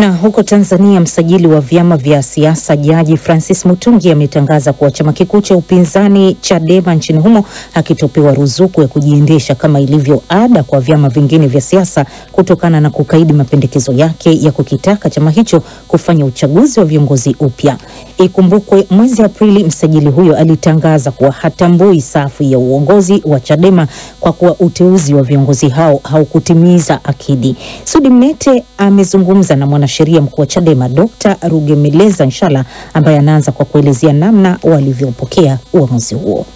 Na huko Tanzania, msajili wa vyama vya siasa Jaji Francis Mutungi ametangaza kuwa chama kikuu cha upinzani Chadema nchini humo hakitopewa ruzuku ya kujiendesha kama ilivyo ada kwa vyama vingine vya siasa kutokana na kukaidi mapendekezo yake ya kukitaka chama hicho kufanya uchaguzi wa viongozi upya. Ikumbukwe mwezi Aprili msajili huyo alitangaza kuwa hatambui safu ya uongozi wa Chadema kwa kuwa uteuzi wa viongozi hao haukutimiza akidi. Sudi Mnete amezungumza na mwanasheria mkuu wa Chadema Dr. Rugemeleza Nshala ambaye anaanza kwa kuelezea namna walivyopokea uamuzi huo.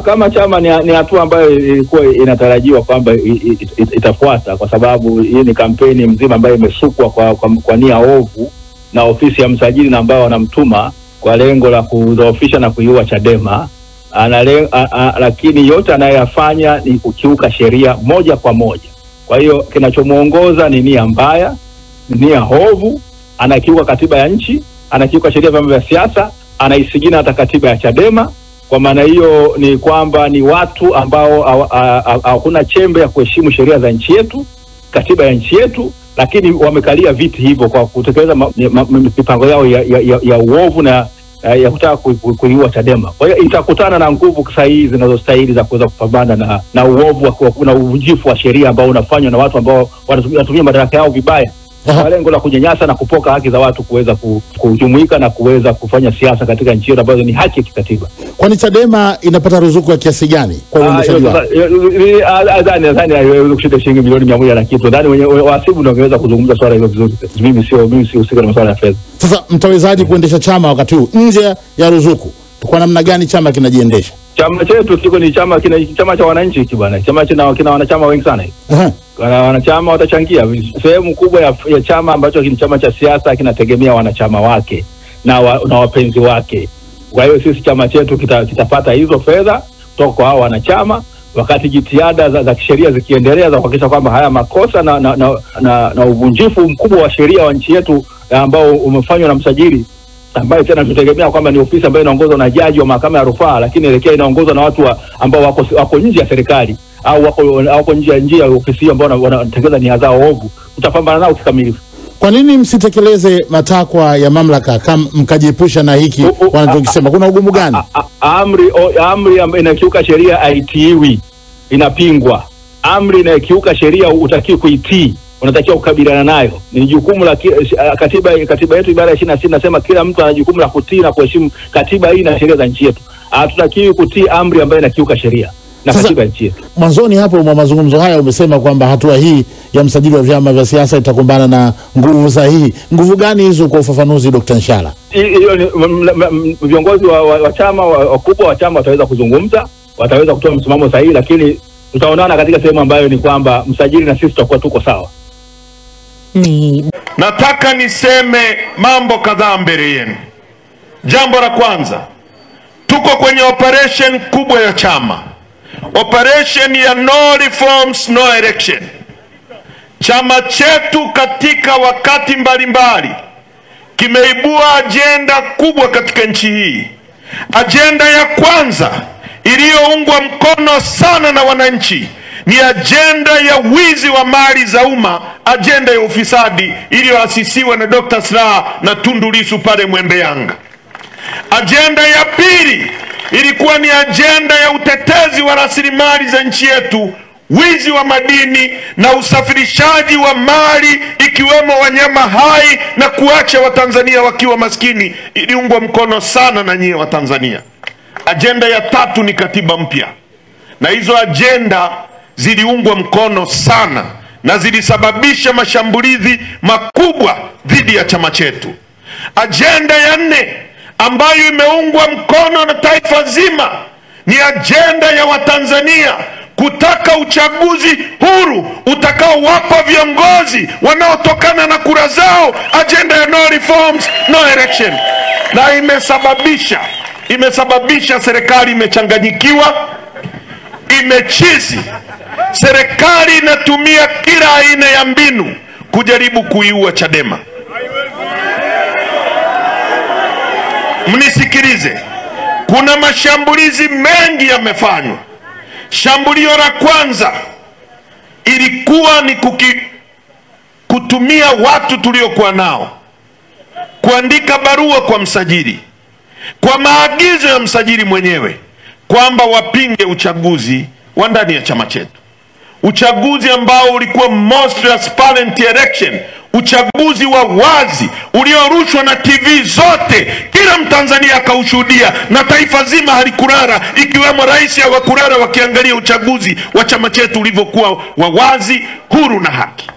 Kama chama ni hatua ambayo ilikuwa inatarajiwa kwamba itafuata, kwa sababu hii ni kampeni mzima ambayo imesukwa kwa nia ovu na ofisi ya msajili na ambao wanamtuma kwa lengo la kudhoofisha na kuiua Chadema. Lakini yote anayofanya ni kukiuka sheria moja kwa moja. Kwa hiyo kinachomuongoza ni nia mbaya, nia hovu, anakiuka katiba ya nchi, anakiuka sheria vyama vya siasa, anaisigina hata katiba ya Chadema. Kwa maana hiyo ni kwamba ni watu ambao hakuna chembe ya kuheshimu sheria za nchi yetu, katiba ya nchi yetu, lakini wamekalia viti hivyo kwa kutekeleza mipango yao ya uovu na ya kutaka kuiua Chadema. Kwa hiyo itakutana na nguvu sahihi zinazostahili za kuweza kupambana na uovu na uvunjifu wa sheria ambao unafanywa na watu ambao wanatumia madaraka yao vibaya kwa lengo la kunyanyasa na kupoka haki za watu kuweza kujumuika na kuweza kufanya siasa katika nchi yetu ambazo ni haki ya kikatiba. Kwani Chadema inapata ruzuku ya kiasi gani kwa uendeshaji wao? Nadhani haiwezi kushinda shilingi milioni 100 na kitu. Nadhani wasibu ndio wangeweza kuzungumza swala hilo vizuri. Mimi si husika na masuala ya fedha. Sasa mtawezaje kuendesha chama wakati huu nje ya ruzuku? Kwa namna gani chama kinajiendesha? Chama chetu kiko ni chama cha wananchi hiki bwana. Chama kina wanachama wengi sana hiki. Wanachama watachangia sehemu kubwa ya chama ambacho ni chama cha siasa kinategemea wanachama wake na wapenzi wake. Kwa hiyo sisi chama chetu kitapata hizo fedha kutoka kwa hao wanachama, wakati jitihada za kisheria zikiendelea za kuhakikisha kwamba haya makosa na uvunjifu mkubwa wa sheria wa nchi yetu ambao umefanywa na msajili, ambayo tena tutegemea kwamba ni ofisi ambayo inaongozwa na jaji wa mahakama ya rufaa, lakini elekea inaongozwa na watu ambao wako nje ya serikali au wako nje ya ofisi ambao wanatekeleza nia zao ovu, tutapambana nao kikamilifu. Kwa nini msitekeleze matakwa ya mamlaka kama mkajiepusha na hiki wanachokisema? Kuna ugumu gani? Amri inakiuka sheria haitiwi, inapingwa. Amri inakiuka sheria utakiwa kuitii, unatakiwa kukabiliana nayo. Ni jukumu la katiba yetu ibara ya 26 nasema kila mtu ana jukumu la kutii na kuheshimu katiba hii na sheria za nchi yetu. Hatutakiwi kutii amri ambayo inakiuka sheria na katiba ya nchi yetu. Mwanzoni hapo mwa mazungumzo haya umesema kwamba hatua hii ya msajili wa vyama vya siasa itakumbana na nguvu sahihi. Nguvu gani hizo kwa ufafanuzi Dr. Nshala? Hiyo ni viongozi wa chama wakubwa wa chama wataweza kuzungumza, wataweza kutoa msimamo sahihi, lakini tutaonana katika sehemu ambayo ni kwamba msajili na sisi tutakuwa tuko sawa. Nataka niseme mambo kadhaa mbele yenu. Jambo la kwanza, tuko kwenye operation kubwa ya chama. Operation ya no reforms no election. Chama chetu katika wakati mbalimbali kimeibua ajenda kubwa katika nchi hii. Ajenda ya kwanza iliyoungwa mkono sana na wananchi ni ajenda ya wizi wa mali za umma, ajenda ya ufisadi iliyoasisiwa na Dr. Slaa na Tundu Lissu pale Mwembe Yanga. Ajenda ya pili ilikuwa ni ajenda ya utetezi wa rasilimali za nchi yetu, wizi wa madini na usafirishaji wa mali ikiwemo wanyama hai na kuacha Watanzania wakiwa maskini, iliungwa mkono sana na nyie Watanzania. Ajenda ya tatu ni katiba mpya, na hizo ajenda ziliungwa mkono sana na zilisababisha mashambulizi makubwa dhidi ya chama chetu. Ajenda ya nne ambayo imeungwa mkono na taifa zima ni ajenda ya Watanzania kutaka uchaguzi huru utakaowapa viongozi wanaotokana na kura zao, ajenda ya no reforms no election. Na imesababisha serikali imechanganyikiwa, imechizi. Serikali inatumia kila aina ya mbinu kujaribu kuiua Chadema. Mnisikilize, kuna mashambulizi mengi yamefanywa. Shambulio la kwanza ilikuwa ni kutumia watu tuliokuwa nao kuandika barua kwa msajili kwa maagizo ya msajili mwenyewe kwamba wapinge uchaguzi wa ndani ya chama chetu, uchaguzi ambao ulikuwa most transparent election, uchaguzi wa wazi uliorushwa na TV zote, kila Mtanzania akaushuhudia na taifa zima halikulala, ikiwemo rais hawakulala wakiangalia uchaguzi wa chama chetu ulivyokuwa wa wazi, huru na haki.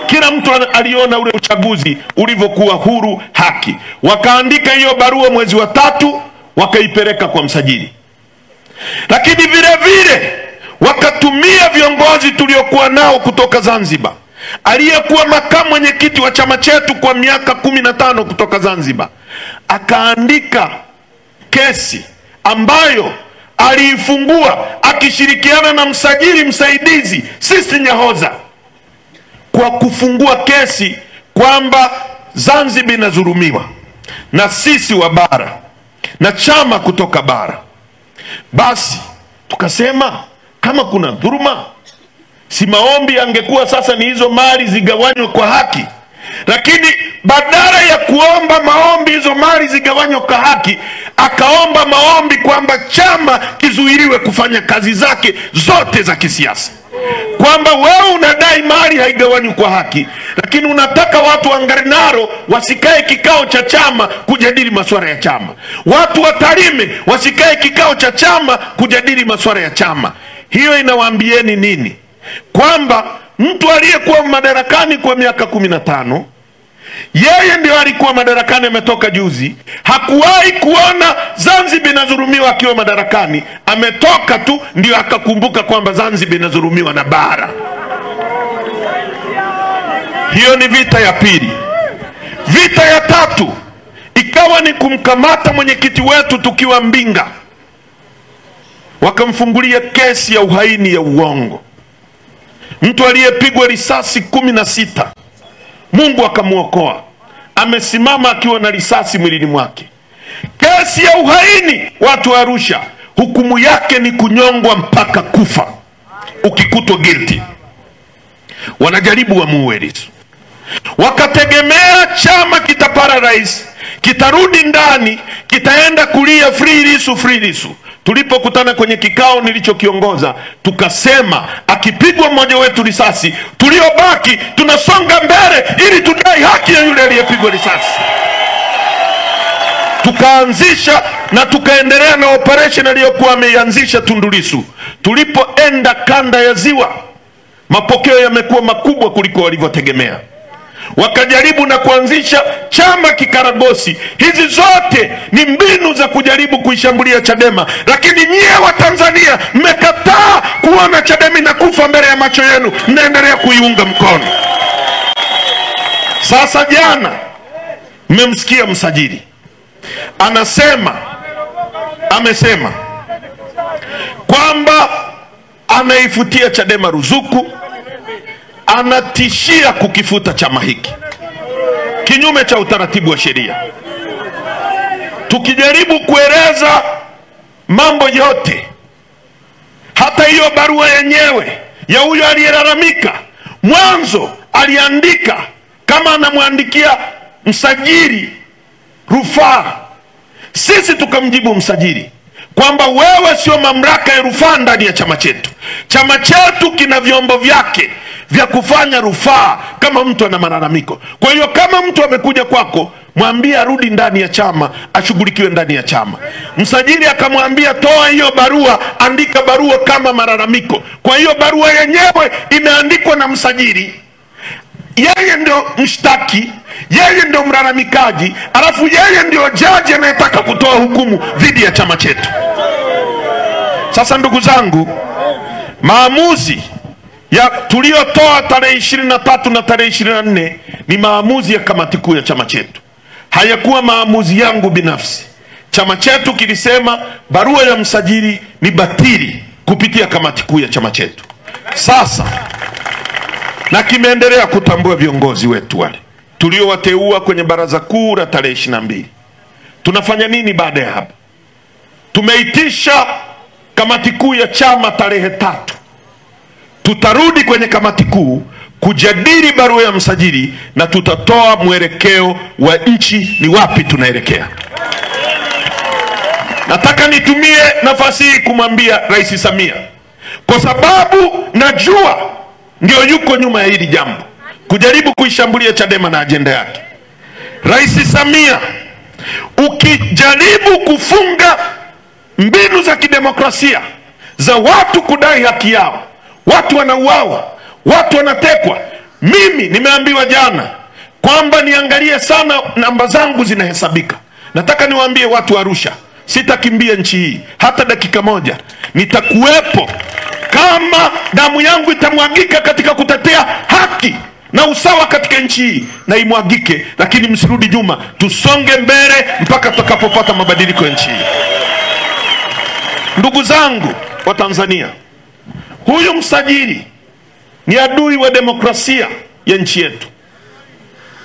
Kila mtu aliona ule uchaguzi ulivyokuwa huru, haki. Wakaandika hiyo barua mwezi wa 3, wakaipeleka kwa msajili. Lakini vile vile wakatumia viongozi tuliokuwa nao kutoka Zanzibar. Aliyekuwa makamu mwenyekiti wa chama chetu kwa miaka 15 kutoka Zanzibar akaandika kesi ambayo aliifungua akishirikiana na msajili msaidizi Sisi Nyahoza, kwa kufungua kesi kwamba Zanzibar inadhulumiwa na sisi wa bara na chama kutoka bara. Basi tukasema kama kuna dhuluma, si maombi angekuwa sasa ni hizo mali zigawanywe kwa haki? Lakini badala ya kuomba maombi hizo mali zigawanywe kwa haki, akaomba maombi kwamba chama kizuiliwe kufanya kazi zake zote za kisiasa. Kwamba wewe unadai mali haigawanywi kwa haki, lakini unataka watu wa Ngarenaro wasikae kikao cha chama kujadili masuala ya chama, watu wa Tarime wasikae kikao cha chama kujadili masuala ya chama. Hiyo inawaambieni nini? Kwamba mtu aliyekuwa madarakani kwa miaka 15, yeye ndio alikuwa madarakani, ametoka juzi, hakuwahi kuona Zanzibar inadhulumiwa akiwa madarakani, ametoka tu ndio akakumbuka kwamba Zanzibar inadhulumiwa na bara. Hiyo ni vita ya pili. Vita ya tatu ikawa ni kumkamata mwenyekiti wetu tukiwa Mbinga, wakamfungulia kesi ya uhaini ya uongo, mtu aliyepigwa risasi 16, Mungu akamuokoa, amesimama akiwa na risasi mwilini mwake. Kesi ya uhaini, watu wa Arusha, hukumu yake ni kunyongwa mpaka kufa ukikutwa guilty. Wanajaribu wamuue Lissu, wakategemea chama kitapara rais, kitarudi ndani, kitaenda kulia free Lissu, free Lissu. Tulipokutana kwenye kikao nilichokiongoza, tukasema akipigwa mmoja wetu risasi, tuliobaki tunasonga mbele ili tudai haki ya yule aliyepigwa risasi. Tukaanzisha na tukaendelea na operation aliyokuwa ameianzisha Tundu Lissu. Tulipoenda kanda ya Ziwa, mapokeo yamekuwa makubwa kuliko walivyotegemea. Wakajaribu na kuanzisha chama kikaragosi. Hizi zote ni mbinu za kujaribu kuishambulia Chadema, lakini nyie wa Tanzania mmekataa kuona Chadema inakufa mbele ya macho yenu, mnaendelea kuiunga mkono. Sasa jana mmemsikia msajili amesema kwamba anaifutia Chadema ruzuku, anatishia kukifuta chama hiki kinyume cha utaratibu wa sheria. Tukijaribu kueleza mambo yote, hata hiyo barua yenyewe ya huyo aliyelalamika, mwanzo aliandika kama anamwandikia msajili rufaa. Sisi tukamjibu msajili kwamba wewe sio mamlaka ya rufaa ndani ya chama chetu. Chama chetu kina vyombo vyake vya kufanya rufaa kama mtu ana malalamiko. Kwa hiyo kama mtu amekuja kwako, mwambie arudi ndani ya chama, ashughulikiwe ndani ya chama. Msajili akamwambia toa hiyo barua, andika barua kama malalamiko. Kwa hiyo barua yenyewe imeandikwa na msajili, yeye ndio mshtaki, yeye ndio mlalamikaji, alafu yeye ndio jaji anayetaka kutoa hukumu dhidi ya chama chetu. Sasa ndugu zangu, maamuzi ya tuliotoa tarehe 23 na tarehe 24 ni maamuzi ya kamati kuu ya chama chetu, hayakuwa maamuzi yangu binafsi. Chama chetu kilisema barua ya msajili ni batili kupitia kamati kuu ya chama chetu. Sasa na kimeendelea kutambua viongozi wetu wale tuliowateua kwenye baraza kuu la tarehe 22. Tunafanya nini baada ya hapo? Tumeitisha kamati kuu ya chama tarehe 3. Tutarudi kwenye kamati kuu kujadili barua ya msajili na tutatoa mwelekeo wa nchi ni wapi tunaelekea. Nataka nitumie nafasi hii kumwambia Rais Samia, kwa sababu najua ndio yuko nyuma ya hili jambo, kujaribu kuishambulia Chadema na ajenda yake. Rais Samia, ukijaribu kufunga mbinu za kidemokrasia za watu kudai haki yao, watu wanauawa, watu wanatekwa. Mimi nimeambiwa jana kwamba niangalie sana namba zangu zinahesabika. Nataka niwaambie watu wa Arusha, sitakimbia nchi hii hata dakika moja. Nitakuwepo kama damu yangu itamwagika katika kutetea haki na usawa katika nchi hii, na imwagike, lakini msirudi nyuma, tusonge mbele mpaka tutakapopata mabadiliko ya nchi hii. Ndugu zangu wa Tanzania, huyu msajili ni adui wa demokrasia ya nchi yetu.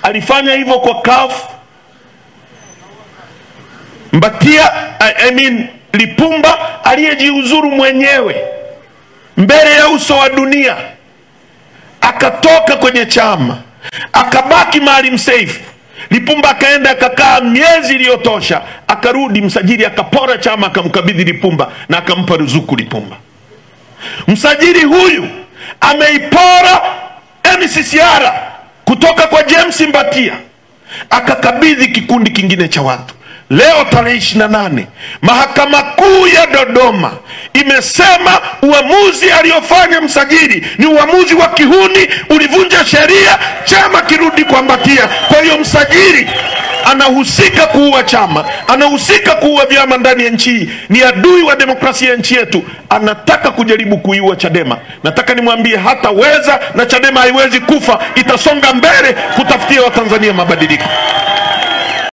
Alifanya hivyo kwa CUF. Lipumba aliyejiuzuru mwenyewe mbele ya uso wa dunia, akatoka kwenye chama, akabaki Maalim Seif. Lipumba akaenda akakaa miezi iliyotosha, akarudi msajili akapora chama, akamkabidhi Lipumba na akampa ruzuku Lipumba. Msajili huyu ameipora NCCR kutoka kwa James Mbatia, akakabidhi kikundi kingine cha watu. Leo tarehe 28 Mahakama Kuu ya Dodoma imesema uamuzi aliofanya msajili ni uamuzi wa kihuni, ulivunja sheria, chama kirudi kwa Mbatia. Kwa hiyo msajili anahusika kuua chama, anahusika kuua vyama ndani ya nchi hii, ni adui wa demokrasia ya nchi yetu, anataka kujaribu kuiua Chadema. Nataka nimwambie hataweza, na Chadema haiwezi kufa, itasonga mbele kutafutia Watanzania mabadiliko.